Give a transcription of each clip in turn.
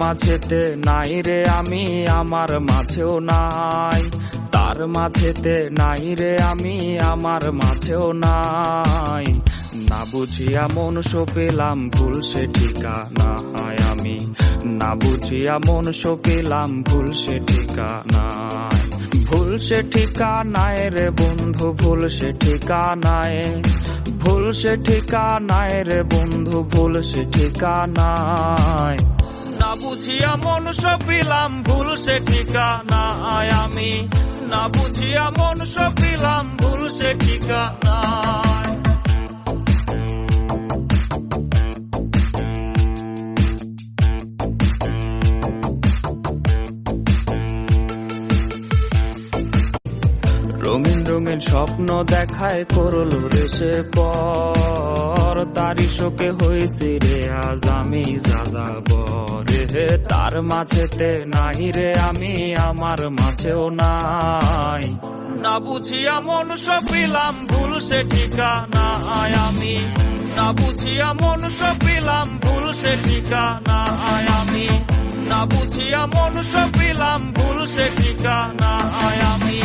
মাঝেতে নাই রে আমি, আমার মাঝেও নাই। তার মাঝেতে নাই রে আমি, আমার মাঝেও নাই। না বুঝিয়া মন সপিলাম ভুল সে ঠিকানা আমি, না বুঝিয়া মন সপিলাম ভুল সে ঠিকানা। ভুল সে ঠিকানায় রে বন্ধু, ভুল সে ঠিকানায়, ভুল সে ঠিকানায় রে বন্ধু, ভুল সে ঠিকানায়। না বুঝিয়া মন সপিলাম ভুল সে ঠিকানায় আমি, না বুঝিয়া মন সপিলাম ভুল সে ঠিকানায়। রঙিন রঙিন স্বপ্ন দেখায় করলো রে সে পর, তারি শোকে হয়েছি রে আজ আমি যাযাবর। হে তার মাঝেতে নাই রে আমি, আমার মাঝেও নাই। না বুঝিয়া মন সপিলাম ভুল সে ঠিকানায় আমি, না বুঝিয়া মন সপিলাম ভুল সে ঠিকানায় আমি, না বুঝিয়া মন সপিলাম ভুল সে ঠিকানায় আমি,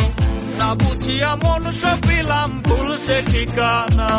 না বুঝিয়া মন সপিলাম ভুল সে ঠিকানা।